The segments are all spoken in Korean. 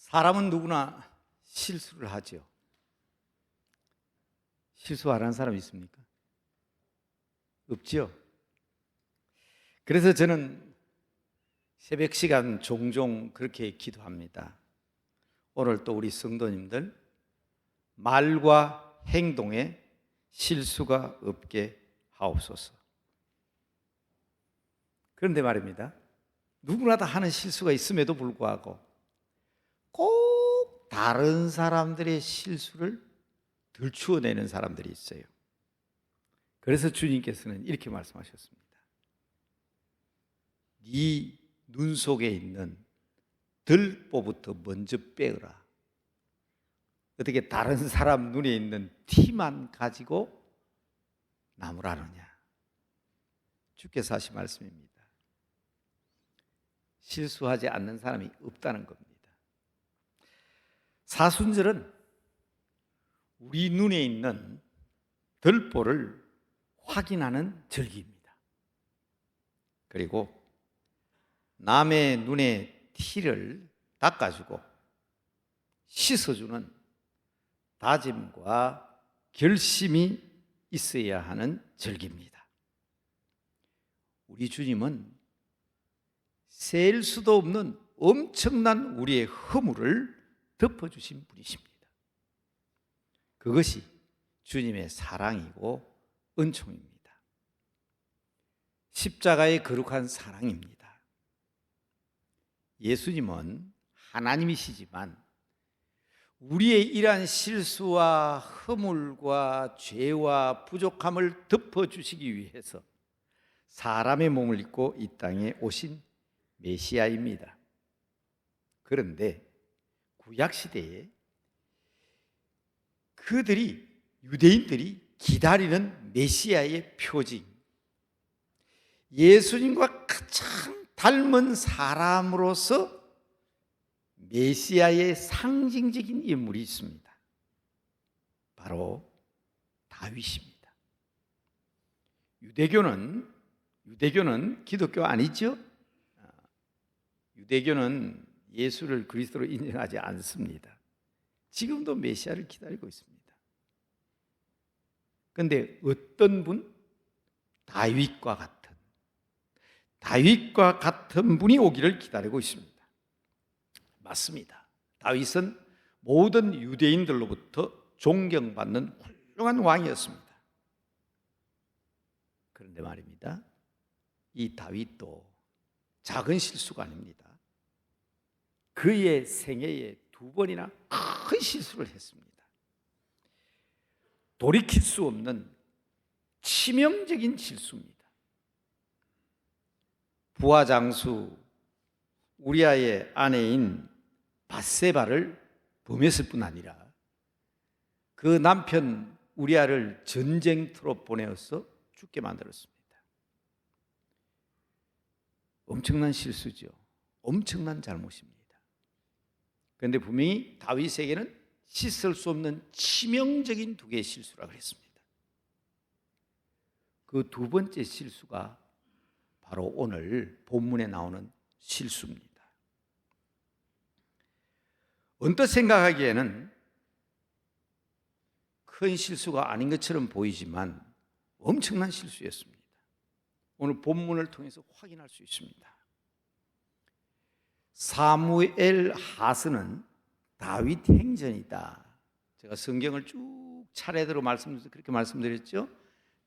사람은 누구나 실수를 하죠. 실수 안 하는 사람 있습니까? 없죠. 그래서 저는 새벽 시간 종종 그렇게 기도합니다. 오늘 또 우리 성도님들 말과 행동에 실수가 없게 하옵소서. 그런데 말입니다, 누구나 다 하는 실수가 있음에도 불구하고 꼭 다른 사람들의 실수를 들추어내는 사람들이 있어요. 그래서 주님께서는 이렇게 말씀하셨습니다. 네 눈 속에 있는 들보부터 먼저 빼어라. 어떻게 다른 사람 눈에 있는 티만 가지고 나무라느냐. 주께서 하신 말씀입니다. 실수하지 않는 사람이 없다는 겁니다. 사순절은 우리 눈에 있는 들보를 확인하는 절기입니다. 그리고 남의 눈에 티를 닦아주고 씻어주는 다짐과 결심이 있어야 하는 절기입니다. 우리 주님은 셀 수도 없는 엄청난 우리의 허물을 덮어주신 분이십니다. 그것이 주님의 사랑이고 은총입니다. 십자가의 거룩한 사랑입니다. 예수님은 하나님이시지만 우리의 이러한 실수와 허물과 죄와 부족함을 덮어주시기 위해서 사람의 몸을 입고 이 땅에 오신 메시아입니다. 그런데 구약시대에 유대인들이 기다리는 메시아의 표징, 예수님과 가장 닮은 사람으로서 메시아의 상징적인 인물이 있습니다. 바로 다윗입니다. 유대교는 기독교 아니죠? 유대교는 예수를 그리스도로 인정하지 않습니다. 지금도 메시아를 기다리고 있습니다. 그런데 어떤 분? 다윗과 같은 분이 오기를 기다리고 있습니다. 맞습니다. 다윗은 모든 유대인들로부터 존경받는 훌륭한 왕이었습니다. 그런데 말입니다, 이 다윗도 작은 실수가 아닙니다. 그의 생애에 2번이나 큰 실수를 했습니다. 돌이킬 수 없는 치명적인 실수입니다. 부하 장수 우리아의 아내인 밧세바를 범했을 뿐 아니라 그 남편 우리아를 전쟁터로 보내어서 죽게 만들었습니다. 엄청난 실수죠. 엄청난 잘못입니다. 그런데 분명히 다윗에게는 씻을 수 없는 치명적인 2개의 실수라고 했습니다. 그 2번째 실수가 바로 오늘 본문에 나오는 실수입니다. 언뜻 생각하기에는 큰 실수가 아닌 것처럼 보이지만 엄청난 실수였습니다. 오늘 본문을 통해서 확인할 수 있습니다. 사무엘 하스는 다윗 행전이다. 제가 성경을 쭉 차례대로 말씀드려서 그렇게 말씀드렸죠.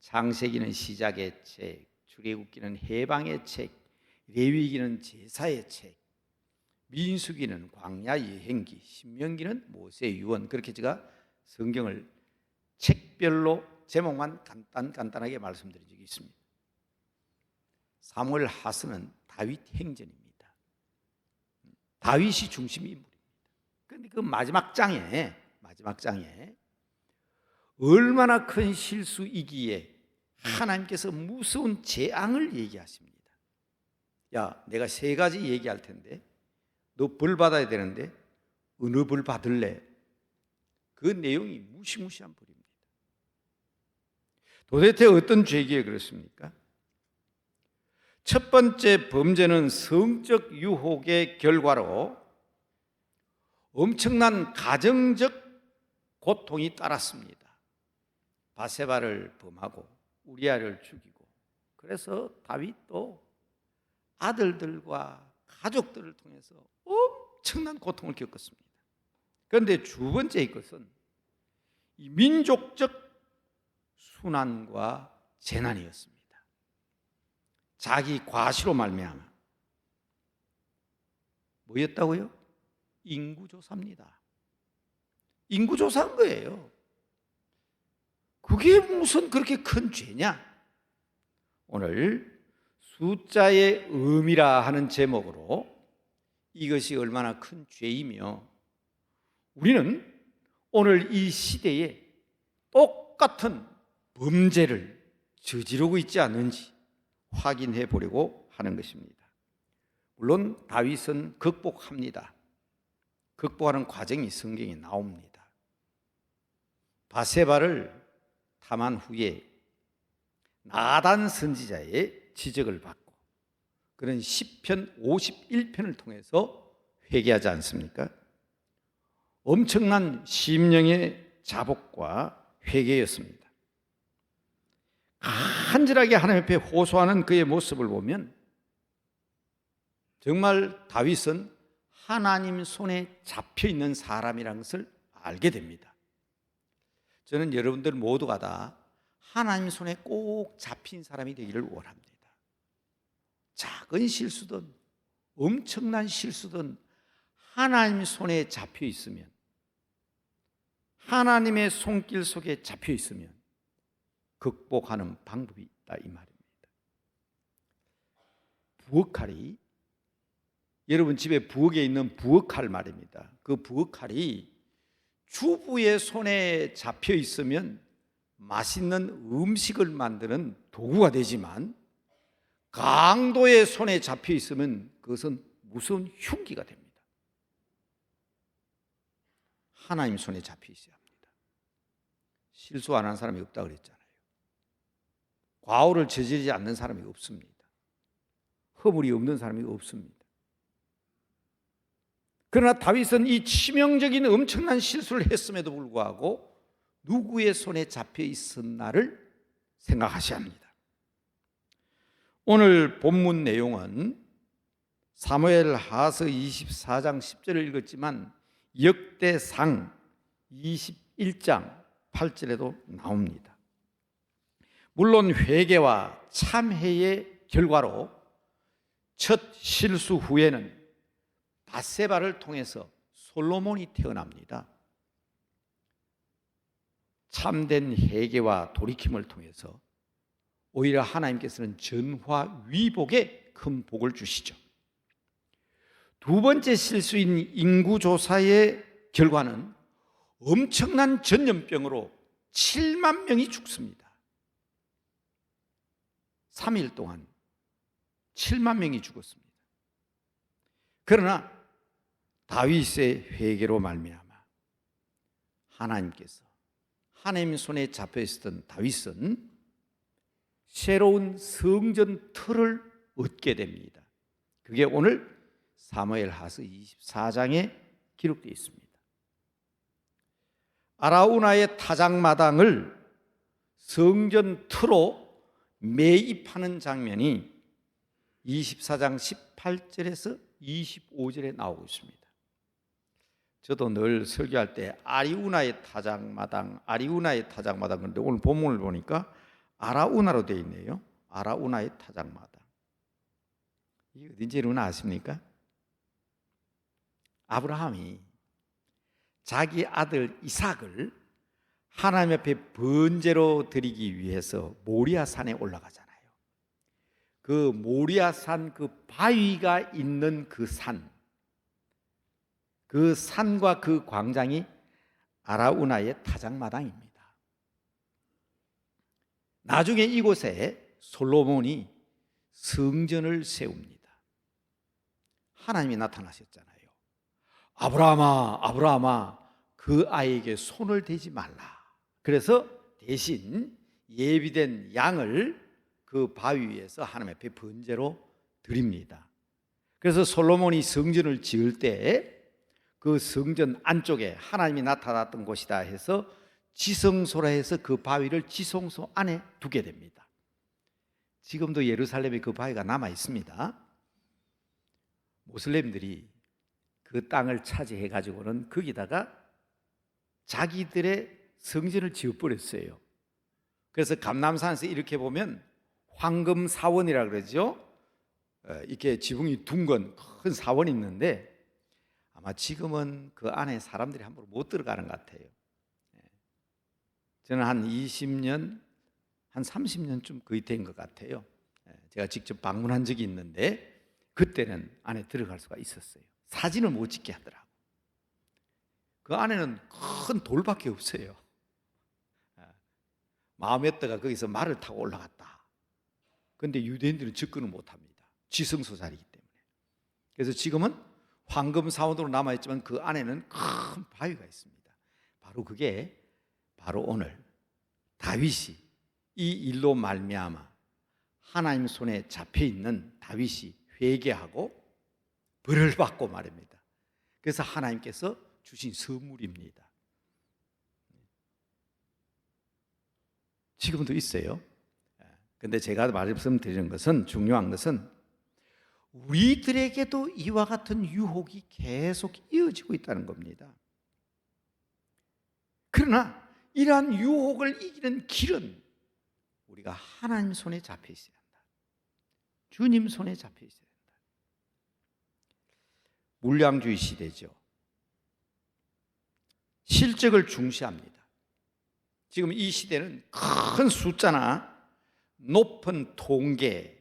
창세기는 시작의 책, 출애굽기는 해방의 책, 레위기는 제사의 책, 민수기는 광야 여행기, 신명기는 모세 유언. 그렇게 제가 성경을 책별로 제목만 간단하게 말씀드린 적이 있습니다. 사무엘 하스는 다윗 행전입니다. 다윗이 중심 인물입니다. 그런데 그 마지막 장에 얼마나 큰 실수이기에 하나님께서 무서운 재앙을 얘기하십니다. 야, 내가 3가지 얘기할 텐데 너 벌 받아야 되는데 어느 벌 받을래? 그 내용이 무시무시한 벌입니다. 도대체 어떤 죄기에 그렇습니까? 첫 번째 범죄는 성적 유혹의 결과로 엄청난 가정적 고통이 따랐습니다. 바세바를 범하고 우리아를 죽이고, 그래서 다윗도 아들들과 가족들을 통해서 엄청난 고통을 겪었습니다. 그런데 두 번째 것은 이 민족적 순환과 재난이었습니다. 자기 과시로 말미암아. 뭐였다고요? 인구조사입니다. 인구조사한 거예요. 그게 무슨 그렇게 큰 죄냐? 오늘 숫자의 의미라 하는 제목으로 이것이 얼마나 큰 죄이며, 우리는 오늘 이 시대에 똑같은 범죄를 저지르고 있지 않는지 확인해 보려고 하는 것입니다. 물론 다윗은 극복합니다. 극복하는 과정이 성경에 나옵니다. 바세바를 탐한 후에 나단 선지자의 지적을 받고 그런 시편 51편을 통해서 회개하지 않습니까? 엄청난 심령의 자복과 회개였습니다. 간절하게 하나님 앞에 호소하는 그의 모습을 보면 정말 다윗은 하나님 손에 잡혀 있는 사람이라는 것을 알게 됩니다. 저는 여러분들 모두가 다 하나님 손에 꼭 잡힌 사람이 되기를 원합니다. 작은 실수든 엄청난 실수든 하나님 손에 잡혀 있으면, 하나님의 손길 속에 잡혀 있으면 극복하는 방법이 있다, 이 말입니다. 부엌칼이, 여러분 집에 부엌에 있는 부엌칼 말입니다. 그 부엌칼이 주부의 손에 잡혀 있으면 맛있는 음식을 만드는 도구가 되지만, 강도의 손에 잡혀 있으면 그것은 무서운 흉기가 됩니다. 하나님 손에 잡혀 있어야 합니다. 실수 안 하는 사람이 없다 그랬잖아요. 과오를 저지르지 않는 사람이 없습니다. 허물이 없는 사람이 없습니다. 그러나 다윗은 이 치명적인 엄청난 실수를 했음에도 불구하고 누구의 손에 잡혀 있었나를 생각하셔야 합니다. 오늘 본문 내용은 사무엘하서 24장 10절을 읽었지만 역대상 21장 8절에도 나옵니다. 물론 회개와 참회의 결과로 첫 실수 후에는 바세바를 통해서 솔로몬이 태어납니다. 참된 회개와 돌이킴을 통해서 오히려 하나님께서는 전화위복에 큰 복을 주시죠. 두 번째 실수인 인구조사의 결과는 엄청난 전염병으로 7만 명이 죽습니다. 3일 동안 7만 명이 죽었습니다. 그러나 다윗의 회개로 말미암아 하나님께서, 하나님 손에 잡혀 있었던 다윗은 새로운 성전 틀을 얻게 됩니다. 그게 오늘 사무엘하서 24장에 기록되어 있습니다. 아라우나의 타작마당을 성전 틀로 매입하는 장면이 24장 18절에서 25절에 나오고 있습니다. 저도 늘 설교할 때 아리우나의 타작마당, 아리우나의 타작마당, 그런데 오늘 본문을 보니까 아라우나로 되어 있네요. 아라우나의 타작마당. 이게 어딘지 여러분 아십니까? 아브라함이 자기 아들 이삭을 하나님 앞에 번제로 드리기 위해서 모리아산에 올라가잖아요. 그 모리아산 그 바위가 있는 그 산, 그 산과 그 광장이 아라우나의 타작마당입니다. 나중에 이곳에 솔로몬이 성전을 세웁니다. 하나님이 나타나셨잖아요. 아브라함아, 아브라함아, 그 아이에게 손을 대지 말라. 그래서 대신 예비된 양을 그 바위 위에서 하나님 앞에 번제로 드립니다. 그래서 솔로몬이 성전을 지을 때 그 성전 안쪽에 하나님이 나타났던 곳이다 해서 지성소라 해서 그 바위를 지성소 안에 두게 됩니다. 지금도 예루살렘에 그 바위가 남아 있습니다. 모슬렘들이 그 땅을 차지해 가지고는 거기다가 자기들의 성전을 지어버렸어요. 그래서 감람산에서 이렇게 보면 황금사원이라 그러죠. 이렇게 지붕이 둥근 큰 사원이 있는데 아마 지금은 그 안에 사람들이 함부로 못 들어가는 것 같아요. 저는 한 20년, 한 30년쯤 거의 된 것 같아요. 제가 직접 방문한 적이 있는데 그때는 안에 들어갈 수가 있었어요. 사진을 못 찍게 하더라고. 그 안에는 큰 돌밖에 없어요. 마호메트가 거기서 말을 타고 올라갔다. 그런데 유대인들은 접근을 못합니다. 지성소 자리이기 때문에. 그래서 지금은 황금사원으로 남아있지만 그 안에는 큰 바위가 있습니다. 바로 그게 바로 오늘 다윗이 이 일로 말미암아 하나님 손에 잡혀있는 다윗이 회개하고 벌을 받고 말입니다. 그래서 하나님께서 주신 선물입니다. 지금도 있어요. 그런데 제가 말씀드리는 것은, 중요한 것은 우리들에게도 이와 같은 유혹이 계속 이어지고 있다는 겁니다. 그러나 이러한 유혹을 이기는 길은 우리가 하나님 손에 잡혀 있어야 한다. 주님 손에 잡혀 있어야 한다. 물량주의 시대죠. 실적을 중시합니다. 지금 이 시대는 큰 숫자나 높은 통계,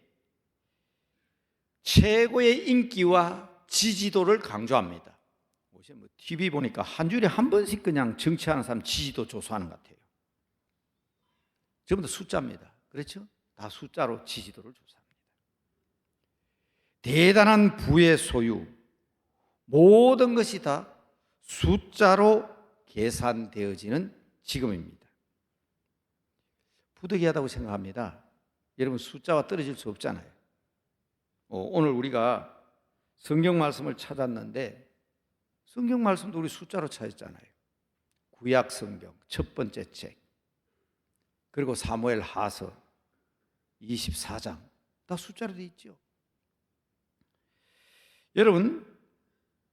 최고의 인기와 지지도를 강조합니다. 뭐 TV 보니까 한 주일에 한 번씩 그냥 정치하는 사람 지지도 조사하는 것 같아요. 전부 다 숫자입니다. 그렇죠? 다 숫자로 지지도를 조사합니다. 대단한 부의 소유, 모든 것이 다 숫자로 계산되어지는 지금입니다. 부득이하다고 생각합니다. 여러분, 숫자와 떨어질 수 없잖아요. 오늘 우리가 성경 말씀을 찾았는데 성경 말씀도 우리 숫자로 찾았잖아요. 구약 성경 첫 번째 책, 그리고 사무엘 하서 24장 다 숫자로 되어 있죠. 여러분,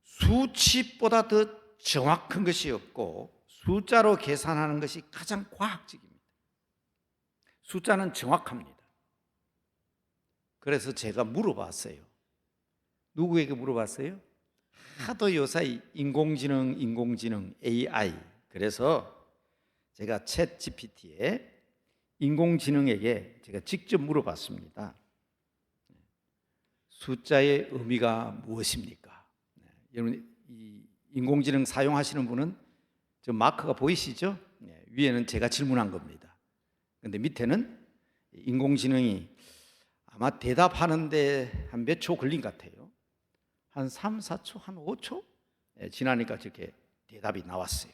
수치보다 더 정확한 것이 없고 숫자로 계산하는 것이 가장 과학적입니다. 숫자는 정확합니다. 그래서 제가 물어봤어요. 누구에게 물어봤어요? 하도 요새 인공지능 AI, 그래서 제가 챗 GPT에 인공지능에게 제가 직접 물어봤습니다. 숫자의 의미가 무엇입니까? 여러분, 이 인공지능 사용하시는 분은 저 마크가 보이시죠? 위에는 제가 질문한 겁니다. 그런데 밑에는 인공지능이 아마 대답하는데 한 몇 초 걸린 것 같아요. 한 3, 4초, 한 5초 지나니까 저렇게 대답이 나왔어요.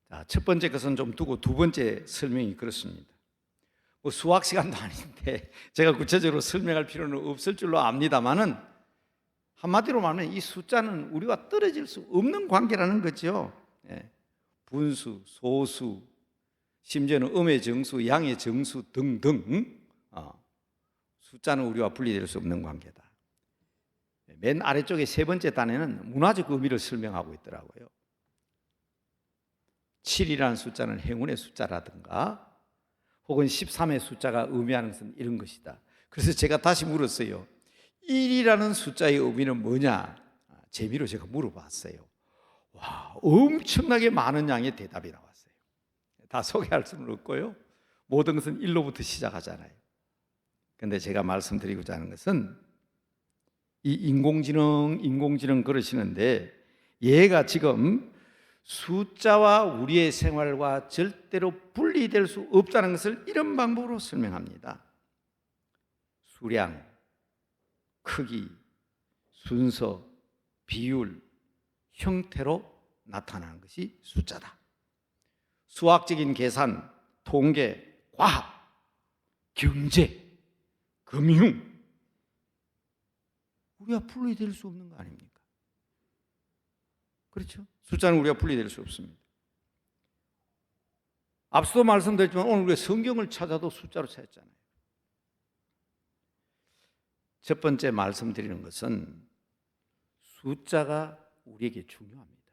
자, 첫 번째 것은 좀 두고 두 번째 설명이 그렇습니다. 뭐 수학 시간도 아닌데 제가 구체적으로 설명할 필요는 없을 줄로 압니다만은 한마디로 말하면 이 숫자는 우리와 떨어질 수 없는 관계라는 거죠. 분수, 소수, 심지어는 음의 정수, 양의 정수 등등 숫자는 우리와 분리될 수 없는 관계다. 맨 아래쪽에 세 번째 단에는 문화적 의미를 설명하고 있더라고요. 7이라는 숫자는 행운의 숫자라든가 혹은 13의 숫자가 의미하는 것은 이런 것이다. 그래서 제가 다시 물었어요. 1이라는 숫자의 의미는 뭐냐? 재미로 제가 물어봤어요. 와, 엄청나게 많은 양의 대답이 나왔어요. 다 소개할 수는 없고요. 모든 것은 1로부터 시작하잖아요. 그런데 제가 말씀드리고자 하는 것은 이 인공지능 그러시는데 얘가 지금 숫자와 우리의 생활과 절대로 분리될 수 없다는 것을 이런 방법으로 설명합니다. 수량, 크기, 순서, 비율, 형태로 나타나는 것이 숫자다. 수학적인 계산, 통계, 과학, 경제, 금융, 우리가 분리될 수 없는 거 아닙니까? 그렇죠? 숫자는 우리가 분리될 수 없습니다. 앞서도 말씀드렸지만 오늘 우리가 성경을 찾아도 숫자로 찾았잖아요. 첫 번째 말씀드리는 것은 숫자가 우리에게 중요합니다.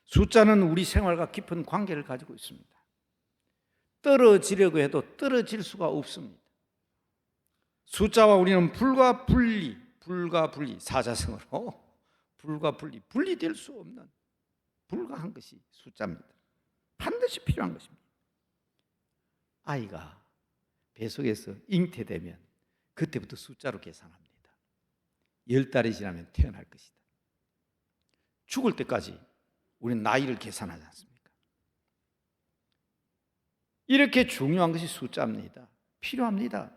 숫자는 우리 생활과 깊은 관계를 가지고 있습니다. 떨어지려고 해도 떨어질 수가 없습니다. 숫자와 우리는 불가 분리, 사자성어로 불가 분리, 분리될 수 없는 불가한 것이 숫자입니다. 반드시 필요한 것입니다. 아이가 뱃속에서 잉태되면 그때부터 숫자로 계산합니다. 10달이 지나면 태어날 것이다. 죽을 때까지 우리는 나이를 계산하지 않습니까? 이렇게 중요한 것이 숫자입니다. 필요합니다.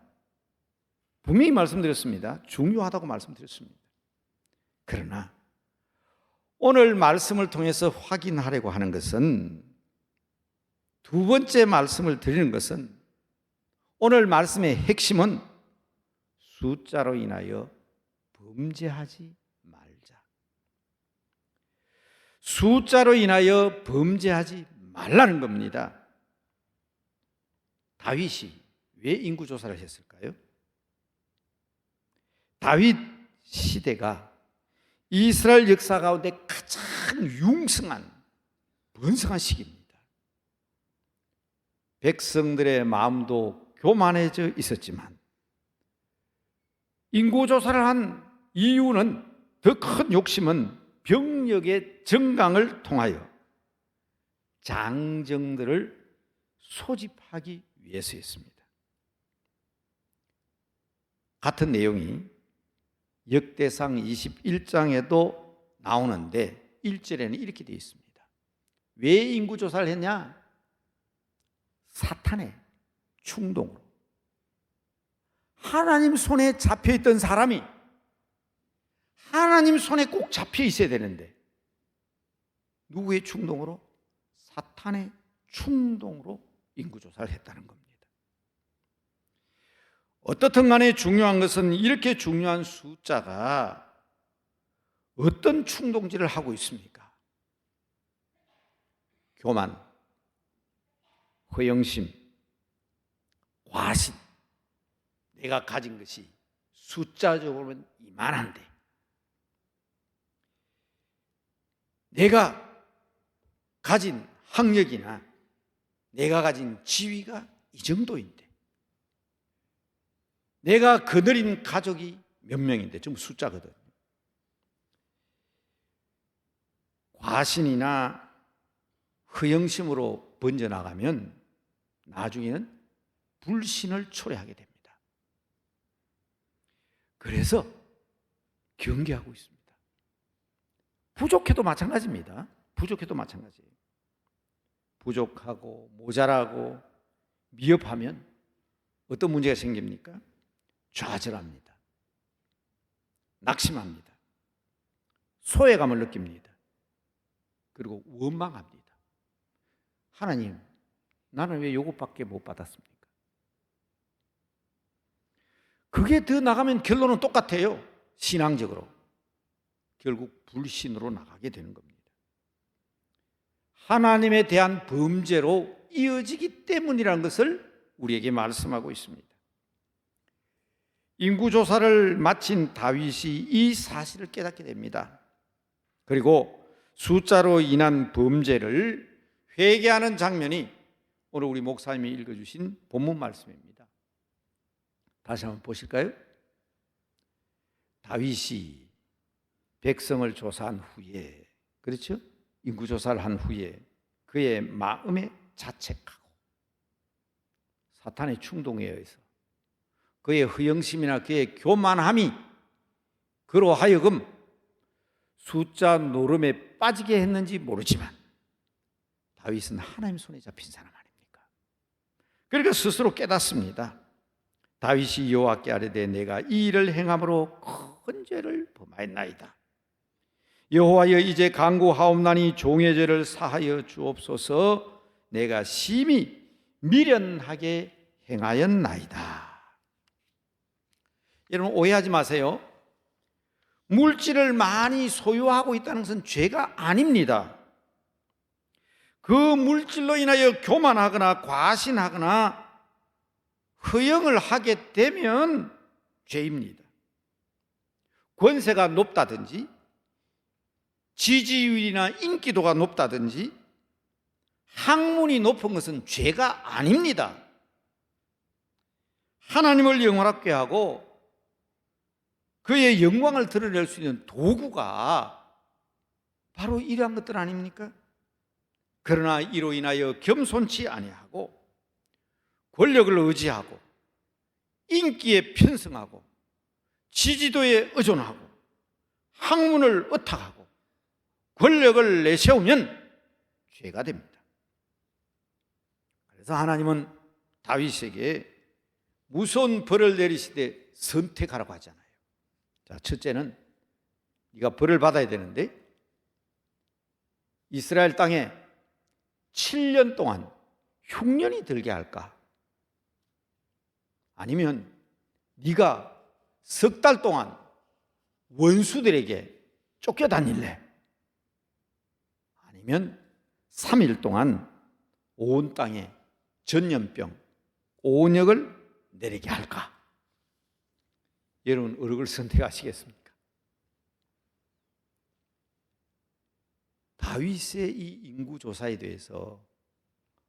분명히 말씀드렸습니다. 중요하다고 말씀드렸습니다. 그러나 오늘 말씀을 통해서 확인하려고 하는 것은, 두 번째 말씀을 드리는 것은, 오늘 말씀의 핵심은 숫자로 인하여 범죄하지 말자. 숫자로 인하여 범죄하지 말라는 겁니다. 다윗이 왜 인구조사를 했을까요? 다윗 시대가 이스라엘 역사 가운데 가장 융성한, 번성한 시기입니다. 백성들의 마음도 교만해져 있었지만 인구조사를 한 이유는, 더 큰 욕심은 병력의 증강을 통하여 장정들을 소집하기 위해서였습니다. 같은 내용이 역대상 21장에도 나오는데 1절에는 이렇게 되어 있습니다. 왜 인구조사를 했냐? 사탄의 충동으로. 하나님 손에 잡혀있던 사람이 하나님 손에 꼭 잡혀 있어야 되는데 누구의 충동으로? 사탄의 충동으로 인구조사를 했다는 겁니다. 어떻든 간에 중요한 것은 이렇게 중요한 숫자가 어떤 충동질을 하고 있습니까? 교만, 허영심, 과신. 내가 가진 것이 숫자적으로는 이만한데, 내가 가진 학력이나 내가 가진 지위가 이 정도인데, 내가 거느린 가족이 몇 명인데, 전부 숫자거든. 과신이나 허영심으로 번져나가면 나중에는 불신을 초래하게 됩니다. 그래서 경계하고 있습니다. 부족해도 마찬가지입니다. 부족해도 마찬가지예요. 부족하고 모자라고 미흡하면 어떤 문제가 생깁니까? 좌절합니다. 낙심합니다. 소외감을 느낍니다. 그리고 원망합니다. 하나님, 나는 왜 이것밖에 못 받았습니까? 그게 더 나가면 결론은 똑같아요. 신앙적으로 결국 불신으로 나가게 되는 겁니다. 하나님에 대한 범죄로 이어지기 때문이라는 것을 우리에게 말씀하고 있습니다. 인구조사를 마친 다윗이 이 사실을 깨닫게 됩니다. 그리고 숫자로 인한 범죄를 회개하는 장면이 오늘 우리 목사님이 읽어주신 본문 말씀입니다. 다시 한번 보실까요? 다윗이 백성을 조사한 후에, 그렇죠? 인구조사를 한 후에 그의 마음에 자책하고 사탄의 충동에 의해서 그의 허영심이나 그의 교만함이 그로 하여금 숫자 노름에 빠지게 했는지 모르지만 다윗은 하나님 손에 잡힌 사람 아닙니까? 그러니까 스스로 깨닫습니다. 다윗이 여호와께 아뢰되 내가 이 일을 행함으로 큰 죄를 범하였나이다. 여호와여 이제 간구하옵나니 종의 죄를 사하여 주옵소서. 내가 심히 미련하게 행하였나이다. 여러분 오해하지 마세요. 물질을 많이 소유하고 있다는 것은 죄가 아닙니다. 그 물질로 인하여 교만하거나 과신하거나 허영을 하게 되면 죄입니다. 권세가 높다든지 지지율이나 인기도가 높다든지 학문이 높은 것은 죄가 아닙니다. 하나님을 영원하게 하고 그의 영광을 드러낼 수 있는 도구가 바로 이러한 것들 아닙니까? 그러나 이로 인하여 겸손치 아니하고 권력을 의지하고 인기에 편승하고 지지도에 의존하고 학문을 의탁하고 권력을 내세우면 죄가 됩니다. 그래서 하나님은 다윗에게 무서운 벌을 내리시되 선택하라고 하잖아요. 자, 첫째는 네가 벌을 받아야 되는데 이스라엘 땅에 7년 동안 흉년이 들게 할까? 아니면 네가 석 달 동안 원수들에게 쫓겨다닐래? 아니면 3일 동안 온 땅에 전염병, 온역을 내리게 할까? 여러분 어느 걸 선택하시겠습니까? 다윗의 이 인구조사에 대해서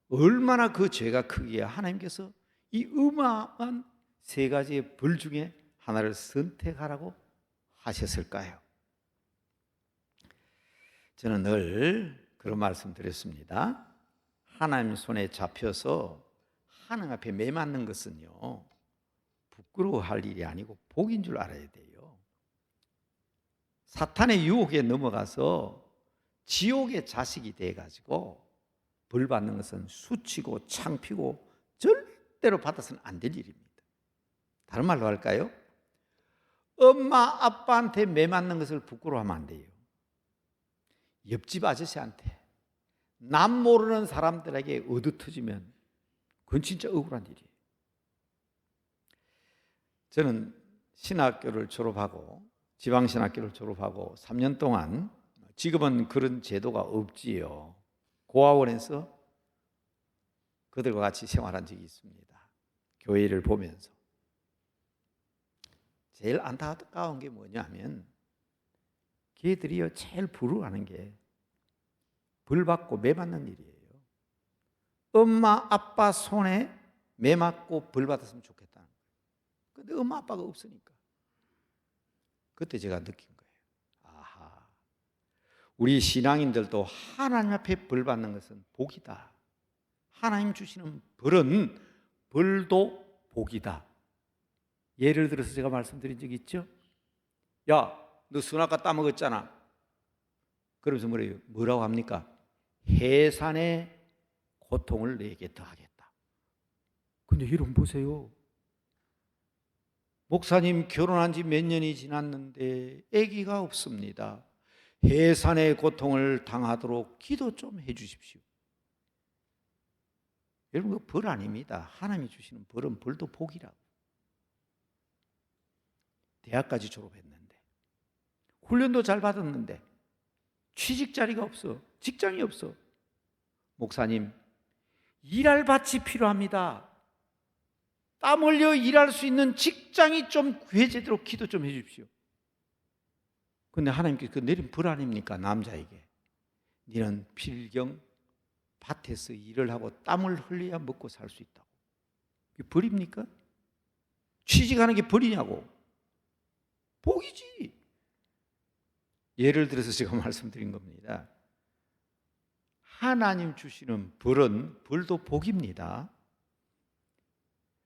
얼마나 그 죄가 크기에 하나님께서 이 어마어마한 세 가지의 벌 중에 하나를 선택하라고 하셨을까요? 저는 늘 그런 말씀 드렸습니다. 하나님 손에 잡혀서 하나님 앞에 매맞는 것은요 부끄러워할 일이 아니고 복인 줄 알아야 돼요. 사탄의 유혹에 넘어가서 지옥의 자식이 돼가지고 벌 받는 것은 수치고 창피고 절대로 받아서는 안 될 일입니다. 다른 말로 할까요? 엄마 아빠한테 매맞는 것을 부끄러워하면 안 돼요. 옆집 아저씨한테 남 모르는 사람들에게 얻어터지면 그건 진짜 억울한 일이에요. 저는 신학교를 졸업하고 지방신학교를 졸업하고 3년 동안 지금은 그런 제도가 없지요. 고아원에서 그들과 같이 생활한 적이 있습니다. 교회를 보면서. 제일 안타까운 게 뭐냐면 걔들이요 제일 부러워하는 게 벌 받고 매 맞는 일이에요. 엄마 아빠 손에 매 맞고 벌 받았으면 좋겠다는 거예요. 근데 엄마 아빠가 없으니까. 그때 제가 느낀 거예요. 아하, 우리 신앙인들도 하나님 앞에 벌 받는 것은 복이다. 하나님 주시는 벌은 벌도 복이다. 예를 들어서 제가 말씀드린 적이 있죠. 야, 너 선악과 따먹었잖아. 그러면서 뭐라고 합니까? 해산의 고통을 내게 더하겠다. 근데 여러분 보세요. 목사님 결혼한 지 몇 년이 지났는데 아기가 없습니다. 해산의 고통을 당하도록 기도 좀 해 주십시오. 여러분 그 벌 아닙니다. 하나님이 주시는 벌은 벌도 복이라고. 대학까지 졸업했는데 훈련도 잘 받았는데 취직 자리가 없어. 직장이 없어. 목사님, 일할 밭이 필요합니다. 땀 흘려 일할 수 있는 직장이 좀 구해지도록 기도 좀 해 주십시오. 근데 하나님께서 그 내린 벌 아닙니까? 남자에게. 너는 필경 밭에서 일을 하고 땀을 흘려야 먹고 살 수 있다고. 그게 벌입니까? 취직하는 게 벌이냐고. 복이지. 예를 들어서 제가 말씀드린 겁니다. 하나님 주시는 벌은 벌도 복입니다.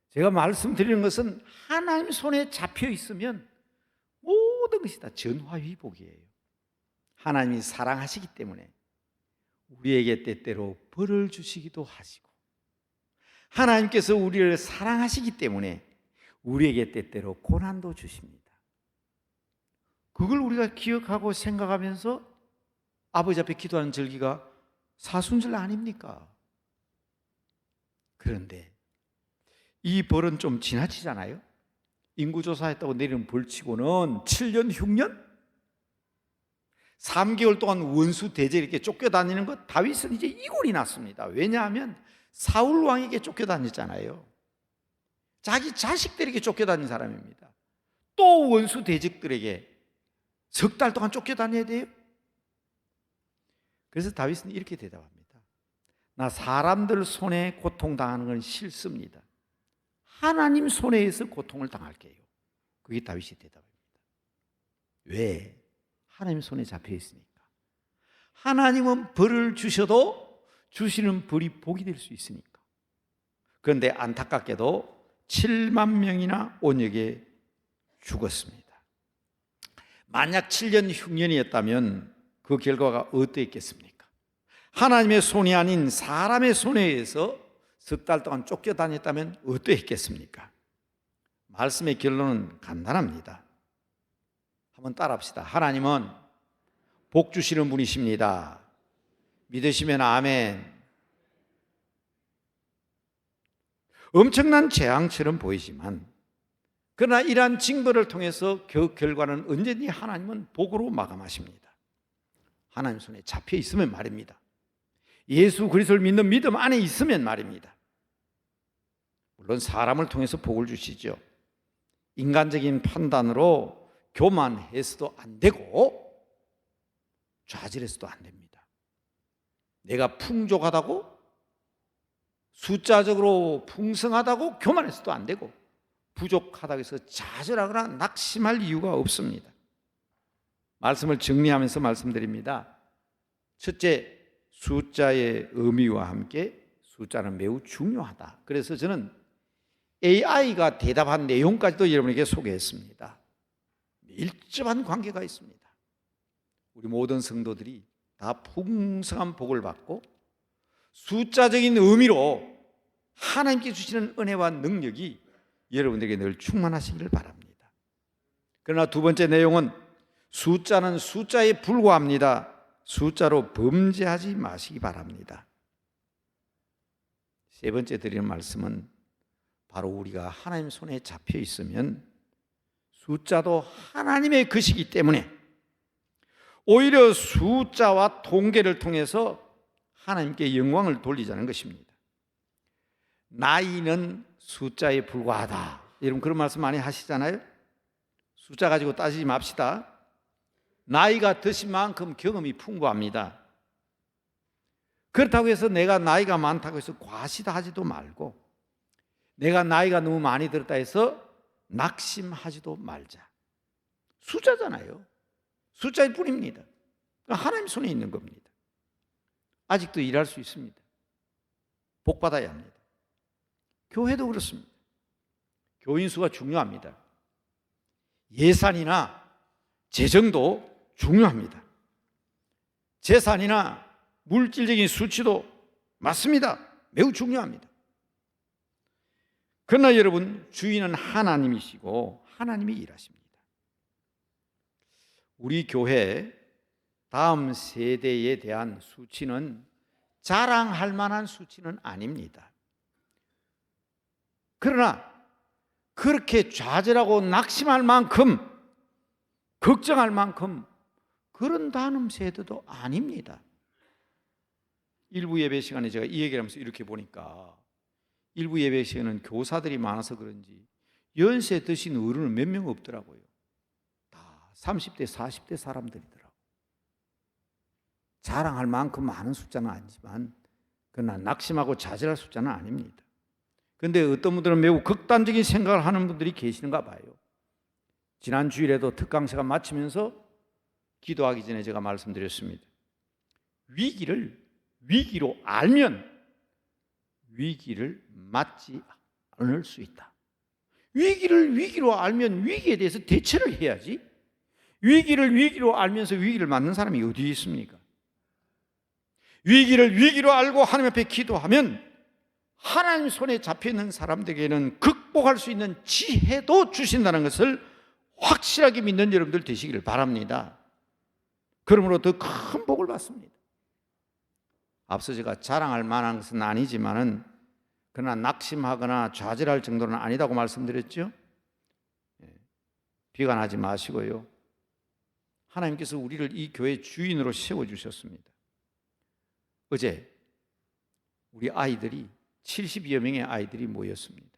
제가 말씀드리는 것은 하나님 손에 잡혀 있으면 모든 것이 다 전화위복이에요. 하나님이 사랑하시기 때문에 우리에게 때때로 벌을 주시기도 하시고, 하나님께서 우리를 사랑하시기 때문에 우리에게 때때로 고난도 주십니다. 그걸 우리가 기억하고 생각하면서 아버지 앞에 기도하는 절기가 사순절 아닙니까? 그런데 이 벌은 좀 지나치잖아요. 인구조사했다고 내리는 벌치고는 7년 흉년? 3개월 동안 원수 대제 이렇게 쫓겨다니는 것, 다윗은 이제 이골이 났습니다. 왜냐하면 사울 왕에게 쫓겨다녔잖아요. 자기 자식들에게 쫓겨다닌 사람입니다. 또 원수 대적들에게 석 달 동안 쫓겨다녀야 돼요? 그래서 다윗은 이렇게 대답합니다. 나 사람들 손에 고통당하는 건 싫습니다. 하나님 손에 의해서 고통을 당할게요. 그게 다윗의 대답입니다. 왜? 하나님 손에 잡혀 있으니까. 하나님은 벌을 주셔도 주시는 벌이 복이 될 수 있으니까. 그런데 안타깝게도 7만 명이나 온역에 죽었습니다. 만약 7년 흉년이었다면 그 결과가 어떠했겠습니까? 하나님의 손이 아닌 사람의 손에 의해서 석 달 동안 쫓겨다녔다면 어떠했겠습니까? 말씀의 결론은 간단합니다. 한번 따라합시다. 하나님은 복 주시는 분이십니다. 믿으시면 아멘. 엄청난 재앙처럼 보이지만 그러나 이러한 징벌을 통해서 그 결과는 언제든지 하나님은 복으로 마감하십니다. 하나님 손에 잡혀 있으면 말입니다. 예수 그리스도를 믿는 믿음 안에 있으면 말입니다. 물론 사람을 통해서 복을 주시죠. 인간적인 판단으로 교만해서도 안 되고 좌절해서도 안 됩니다. 내가 풍족하다고, 숫자적으로 풍성하다고 교만해서도 안 되고, 부족하다고 해서 좌절하거나 낙심할 이유가 없습니다. 말씀을 정리하면서 말씀드립니다. 첫째, 숫자의 의미와 함께 숫자는 매우 중요하다. 그래서 저는 AI가 대답한 내용까지도 여러분에게 소개했습니다. 밀접한 관계가 있습니다. 우리 모든 성도들이 다 풍성한 복을 받고 숫자적인 의미로 하나님께 주시는 은혜와 능력이 여러분들에게 늘 충만하시기를 바랍니다. 그러나 두 번째 내용은 숫자는 숫자에 불과합니다. 숫자로 범죄하지 마시기 바랍니다. 세 번째 드리는 말씀은 바로 우리가 하나님 손에 잡혀 있으면 숫자도 하나님의 것이기 때문에 오히려 숫자와 통계를 통해서 하나님께 영광을 돌리자는 것입니다. 나이는 숫자에 불과하다. 여러분 그런 말씀 많이 하시잖아요. 숫자 가지고 따지지 맙시다. 나이가 드신 만큼 경험이 풍부합니다. 그렇다고 해서 내가 나이가 많다고 해서 과시하지도 말고, 내가 나이가 너무 많이 들었다 해서 낙심하지도 말자. 숫자잖아요. 숫자일 뿐입니다. 하나님 손에 있는 겁니다. 아직도 일할 수 있습니다. 복 받아야 합니다. 교회도 그렇습니다. 교인 수가 중요합니다. 예산이나 재정도 중요합니다. 재산이나 물질적인 수치도 맞습니다. 매우 중요합니다. 그러나 여러분, 주인은 하나님이시고 하나님이 일하십니다. 우리 교회 다음 세대에 대한 수치는 자랑할 만한 수치는 아닙니다. 그러나 그렇게 좌절하고 낙심할 만큼, 걱정할 만큼 그런 다음 세대도 아닙니다. 일부 예배 시간에 제가 이 얘기를 하면서 이렇게 보니까 일부 예배 시간에는 교사들이 많아서 그런지 연세 드신 어른은 몇 명 없더라고요. 다 30대, 40대 사람들이더라고요. 자랑할 만큼 많은 숫자는 아니지만 그러나 낙심하고 좌절할 숫자는 아닙니다. 그런데 어떤 분들은 매우 극단적인 생각을 하는 분들이 계시는가 봐요. 지난 주일에도 특강 시간 마치면서 기도하기 전에 제가 말씀드렸습니다. 위기로 알면 위기를 맞지 않을 수 있다. 위기로 알면 위기에 대해서 대처를 해야지. 위기로 알면서 위기를 맞는 사람이 어디 있습니까? 위기로 알고 하나님 앞에 기도하면 하나님 손에 잡혀있는 사람들에게는 극복할 수 있는 지혜도 주신다는 것을 확실하게 믿는 여러분들 되시기를 바랍니다. 그러므로 더 큰 복을 받습니다. 앞서 제가 자랑할 만한 것은 아니지만은 그러나 낙심하거나 좌절할 정도는 아니다고 말씀드렸죠. 비관하지 마시고요. 하나님께서 우리를 이 교회 주인으로 세워주셨습니다. 어제 우리 아이들이 70여 명의 아이들이 모였습니다.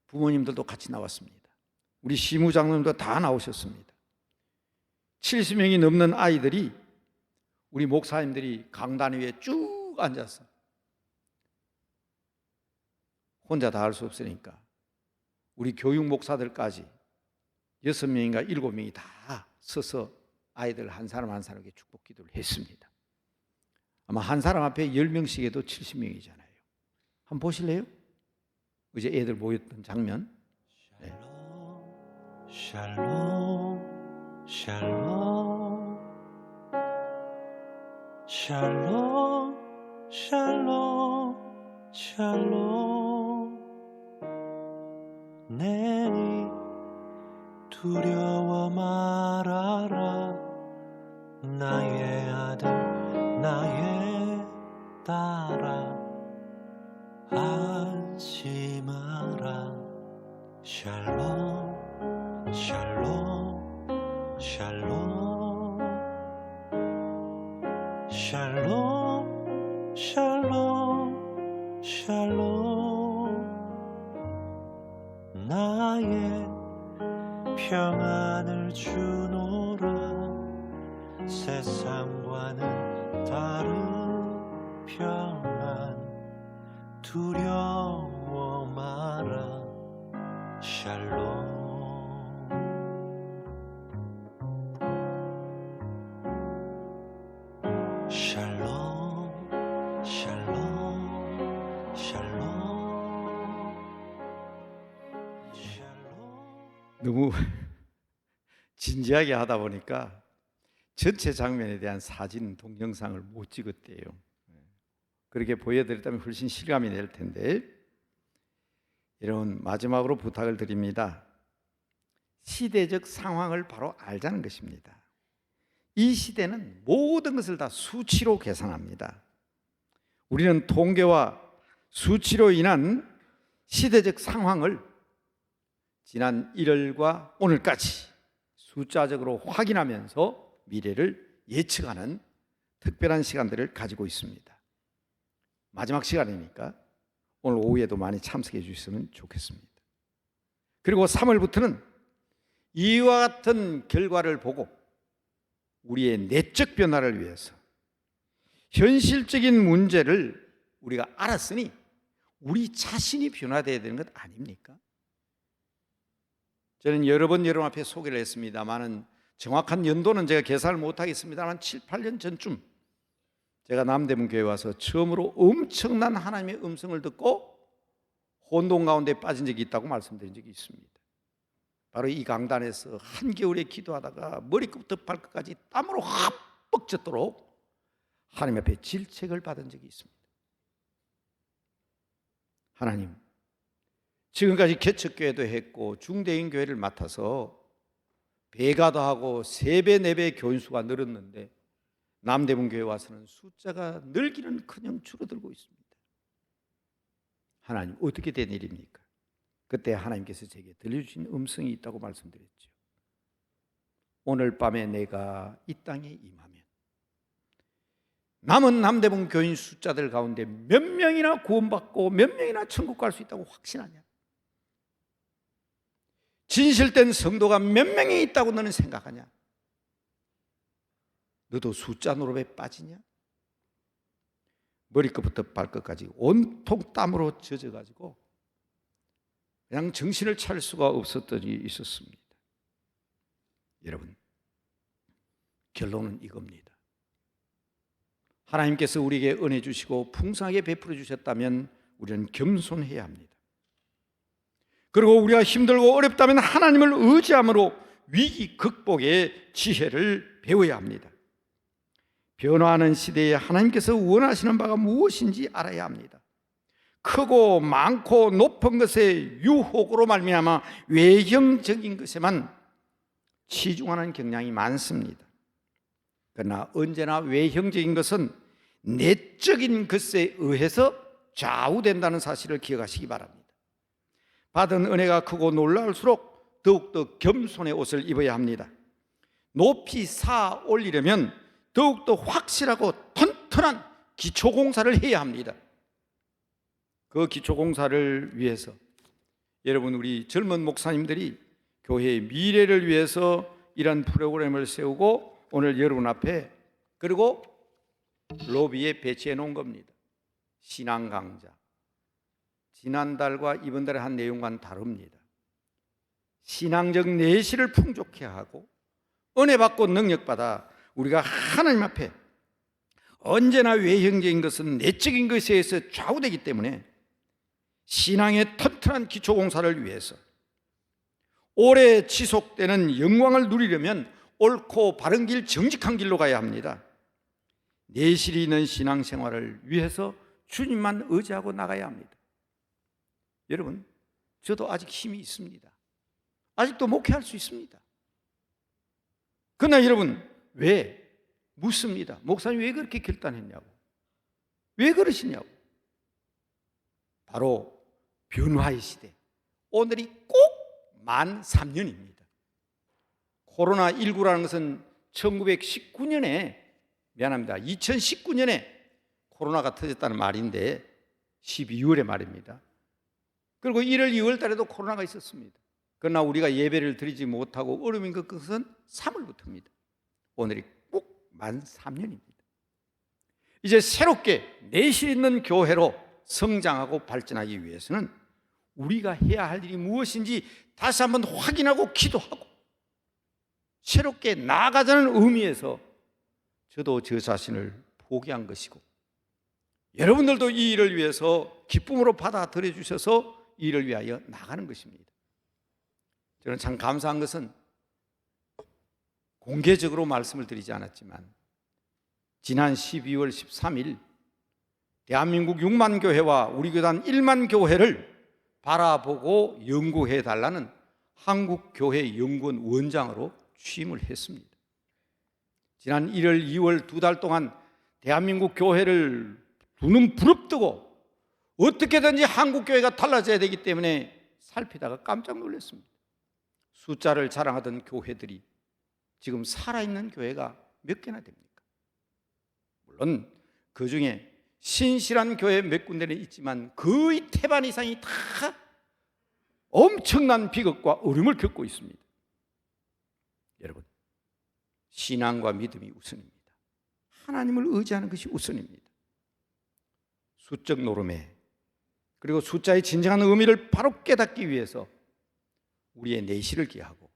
부모님들도 같이 나왔습니다. 우리 시무장님도 다 나오셨습니다. 70명이 넘는 아이들이 우리 목사님들이 강단 위에 쭉 앉아서 혼자 다 할 수 없으니까 우리 교육 목사들까지 6명인가 7명이 다 서서 아이들 한 사람 한 사람에게 축복 기도를 했습니다. 아마 한 사람 앞에 10명씩 해도 70명이잖아요. 한번 보실래요? 어제 애들 모였던 장면. 네. 샬롬 샬롬 샬롬 샬롬 샬롬 내니 두려워 말아라 나의 아들 나의 딸아 안심하라 샬롬 샬롬 샬롬 샬롬 샬롬 샬롬 나의 평안을 주노라 세상과는 다른 평안 두려워 마라 샬롬 샬롬 샬롬 샬롬 샬롬 너무 진지하게 하다 보니까 전체 장면에 대한 사진, 동영상을 못 찍었대요. 그렇게 보여드렸다면 훨씬 실감이 될 텐데, 여러분 마지막으로 부탁을 드립니다. 시대적 상황을 바로 알자는 것입니다. 이 시대는 모든 것을 다 수치로 계산합니다. 우리는 통계와 수치로 인한 시대적 상황을 지난 1월과 오늘까지 숫자적으로 확인하면서 미래를 예측하는 특별한 시간들을 가지고 있습니다. 마지막 시간이니까 오늘 오후에도 많이 참석해 주셨으면 좋겠습니다. 그리고 3월부터는 이와 같은 결과를 보고 우리의 내적 변화를 위해서 현실적인 문제를 우리가 알았으니 우리 자신이 변화되어야 되는 것 아닙니까? 저는 여러 번 여러분 앞에 소개를 했습니다만 정확한 연도는 제가 계산을 못하겠습니다만 7, 8년 전쯤 제가 남대문 교회에 와서 처음으로 엄청난 하나님의 음성을 듣고 혼돈 가운데 빠진 적이 있다고 말씀드린 적이 있습니다. 바로 이 강단에서 한겨울에 기도하다가 머리끝부터 발끝까지 땀으로 흠뻑 젖도록 하나님 앞에 질책을 받은 적이 있습니다. 하나님, 지금까지 개척교회도 했고 중대인 교회를 맡아서 배가도 하고 3배, 4배 교인수가 늘었는데 남대문 교회 와서는 숫자가 늘기는커녕 줄어들고 있습니다. 하나님, 어떻게 된 일입니까? 그때 하나님께서 제게 들려주신 음성이 있다고 말씀드렸죠. 오늘 밤에 내가 이 땅에 임하면 남은 남대문 교인 숫자들 가운데 몇 명이나 구원받고 몇 명이나 천국 갈 수 있다고 확신하냐? 진실된 성도가 몇 명이 있다고 너는 생각하냐? 너도 숫자 노름에 빠지냐? 머리끝부터 발끝까지 온통 땀으로 젖어가지고 그냥 정신을 차릴 수가 없었던 일이 있었습니다. 여러분, 결론은 이겁니다. 하나님께서 우리에게 은혜 주시고 풍성하게 베풀어 주셨다면 우리는 겸손해야 합니다. 그리고 우리가 힘들고 어렵다면 하나님을 의지함으로 위기 극복의 지혜를 배워야 합니다. 변화하는 시대에 하나님께서 원하시는 바가 무엇인지 알아야 합니다. 크고 많고 높은 것의 유혹으로 말미암아 외형적인 것에만 치중하는 경향이 많습니다. 그러나 언제나 외형적인 것은 내적인 것에 의해서 좌우된다는 사실을 기억하시기 바랍니다. 받은 은혜가 크고 놀라울수록 더욱더 겸손의 옷을 입어야 합니다. 높이 쌓아 올리려면 더욱더 확실하고 튼튼한 기초공사를 해야 합니다. 그 기초공사를 위해서 여러분, 우리 젊은 목사님들이 교회의 미래를 위해서 이런 프로그램을 세우고 오늘 여러분 앞에, 그리고 로비에 배치해 놓은 겁니다. 신앙 강좌. 지난달과 이번달에 한 내용과는 다릅니다. 신앙적 내실을 풍족케 하고 은혜 받고 능력 받아 우리가 하나님 앞에, 언제나 외형적인 것은 내적인 것에 의해서 좌우되기 때문에 신앙의 튼튼한 기초공사를 위해서 오래 지속되는 영광을 누리려면 옳고 바른 길, 정직한 길로 가야 합니다. 내실이 있는 신앙생활을 위해서 주님만 의지하고 나가야 합니다. 여러분, 저도 아직 힘이 있습니다. 아직도 목회할 수 있습니다. 그러나 여러분, 왜? 묻습니다. 목사님 왜 그렇게 결단했냐고, 왜 그러시냐고. 바로 변화의 시대, 오늘이 꼭 만 3년입니다. 코로나19라는 것은 1919년에, 미안합니다, 2019년에 코로나가 터졌다는 말인데 12월의 말입니다. 그리고 1월, 2월 달에도 코로나가 있었습니다. 그러나 우리가 예배를 드리지 못하고 어려움인 것은 3월부터입니다. 오늘이 꼭 만 3년입니다. 이제 새롭게 내실 있는 교회로 성장하고 발전하기 위해서는 우리가 해야 할 일이 무엇인지 다시 한번 확인하고 기도하고 새롭게 나아가자는 의미에서 저도 저 자신을 포기한 것이고, 여러분들도 이 일을 위해서 기쁨으로 받아들여 주셔서 이 일을 위하여 나가는 것입니다. 저는 참 감사한 것은 공개적으로 말씀을 드리지 않았지만 지난 12월 13일 대한민국 6만 교회와 우리 교단 1만 교회를 바라보고 연구해 달라는 한국교회연구원 원장으로 취임을 했습니다. 지난 1월, 2월 2달 동안 대한민국 교회를 두 눈 부릅뜨고 어떻게든지 한국교회가 달라져야 되기 때문에 살피다가 깜짝 놀랐습니다. 숫자를 자랑하던 교회들이 지금 살아있는 교회가 몇 개나 됩니까? 물론 그 중에 신실한 교회 몇 군데는 있지만 거의 태반 이상이 다 엄청난 비극과 어려움을 겪고 있습니다. 여러분, 신앙과 믿음이 우선입니다. 하나님을 의지하는 것이 우선입니다. 수적 노름에, 그리고 숫자의 진정한 의미를 바로 깨닫기 위해서 우리의 내실을 기하고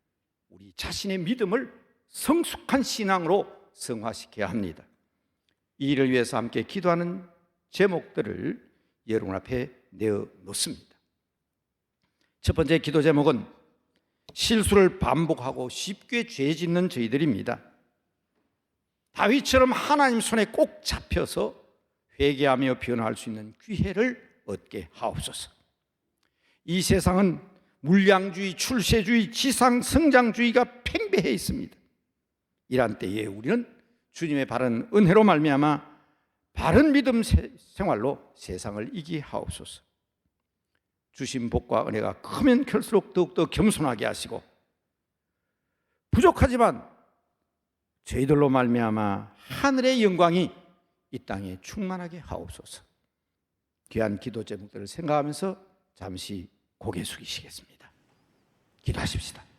우리 자신의 믿음을 성숙한 신앙으로 성화시켜야 합니다. 이 일을 위해서 함께 기도하는 제목들을 여러분 앞에 내어놓습니다. 첫 번째 기도 제목은 실수를 반복하고 쉽게 죄 짓는 저희들입니다. 다윗처럼 하나님 손에 꼭 잡혀서 회개하며 변화할 수 있는 기회를 얻게 하옵소서. 이 세상은 물량주의, 출세주의, 지상성장주의가 팽배해 있습니다. 이런 때에 우리는 주님의 바른 은혜로 말미암아 바른 믿음 생활로 세상을 이기게 하옵소서. 주신 복과 은혜가 크면 클수록 더욱더 겸손하게 하시고, 부족하지만 저희들로 말미암아 하늘의 영광이 이 땅에 충만하게 하옵소서. 귀한 기도 제목들을 생각하면서 잠시 고개 숙이시겠습니다. 기도하십시다.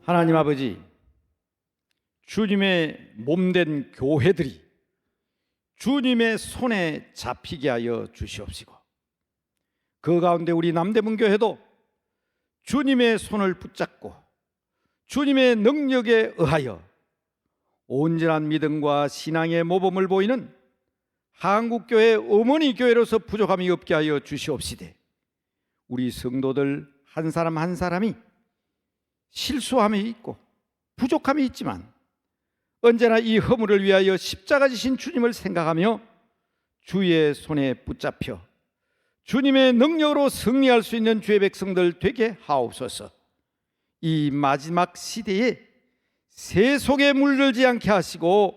하나님 아버지, 주님의 몸된 교회들이 주님의 손에 잡히게 하여 주시옵시고, 그 가운데 우리 남대문교회도 주님의 손을 붙잡고 주님의 능력에 의하여 온전한 믿음과 신앙의 모범을 보이는 한국교회 어머니 교회로서 부족함이 없게 하여 주시옵시되, 우리 성도들 한 사람 한 사람이 실수함이 있고 부족함이 있지만 언제나 이 허물을 위하여 십자가 지신 주님을 생각하며 주의 손에 붙잡혀 주님의 능력으로 승리할 수 있는 주의 백성들 되게 하옵소서. 이 마지막 시대에 세속에 물들지 않게 하시고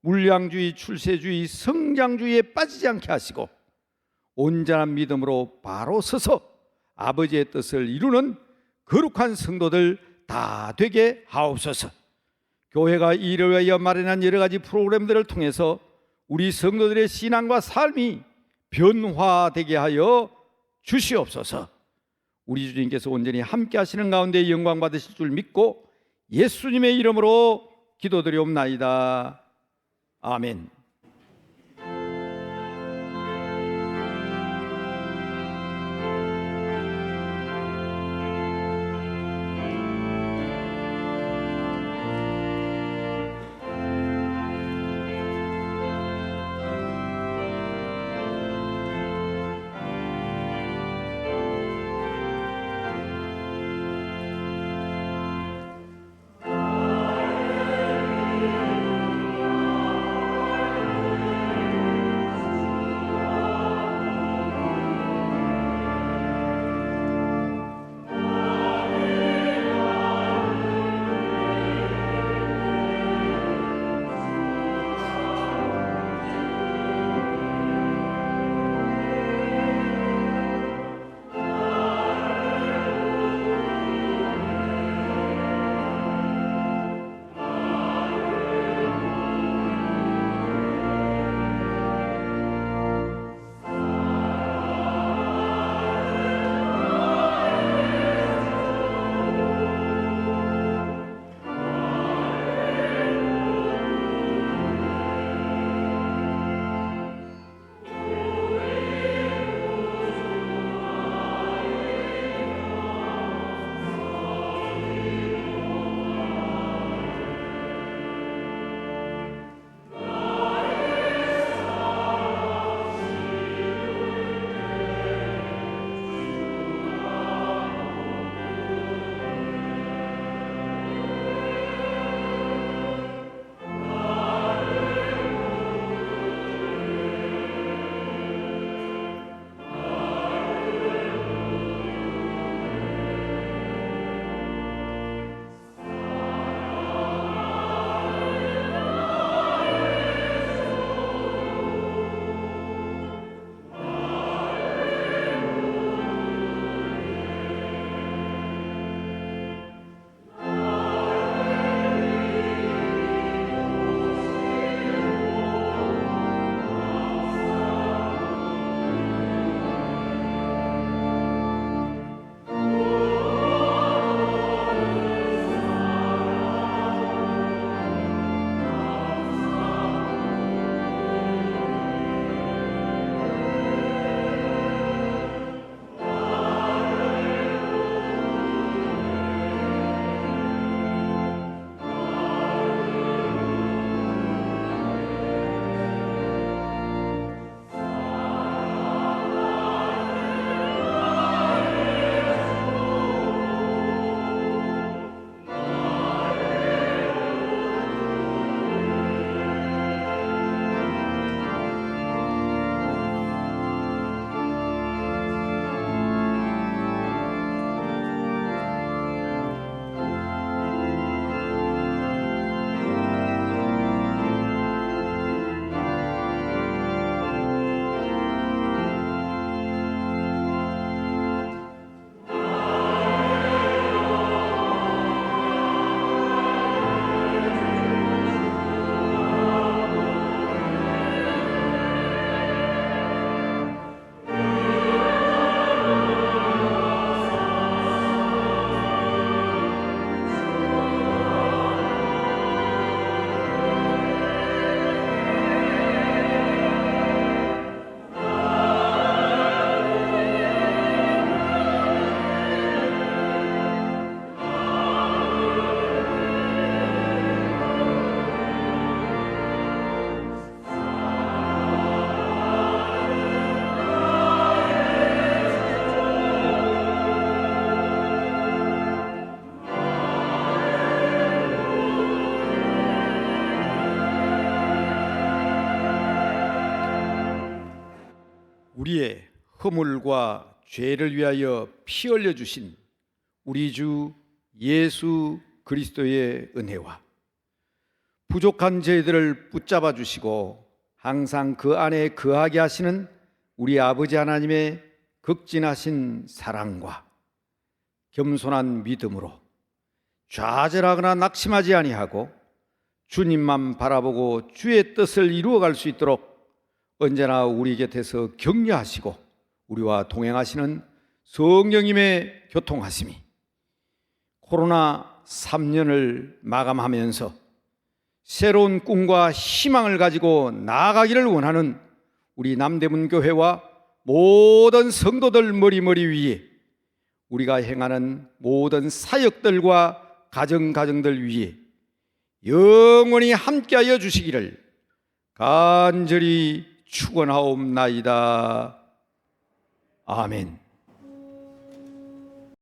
물량주의, 출세주의, 성장주의에 빠지지 않게 하시고 온전한 믿음으로 바로 서서 아버지의 뜻을 이루는 거룩한 성도들 다 되게 하옵소서. 교회가 이를 위하여 마련한 여러 가지 프로그램들을 통해서 우리 성도들의 신앙과 삶이 변화되게 하여 주시옵소서. 우리 주님께서 온전히 함께 하시는 가운데 영광 받으실 줄 믿고 예수님의 이름으로 기도드리옵나이다. 아멘. 우리의 허물과 죄를 위하여 피 흘려 주신 우리 주 예수 그리스도의 은혜와 부족한 저희들을 붙잡아 주시고 항상 그 안에 거하게 하시는 우리 아버지 하나님의 극진하신 사랑과 겸손한 믿음으로 좌절하거나 낙심하지 아니하고 주님만 바라보고 주의 뜻을 이루어갈 수 있도록 언제나 우리 곁에서 격려하시고 우리와 동행하시는 성령님의 교통하심이 코로나 3년을 마감하면서 새로운 꿈과 희망을 가지고 나아가기를 원하는 우리 남대문 교회와 모든 성도들 머리 위에 우리가 행하는 모든 사역들과 가정들 위에 영원히 함께하여 주시기를 간절히 축원하옵나이다. 아멘.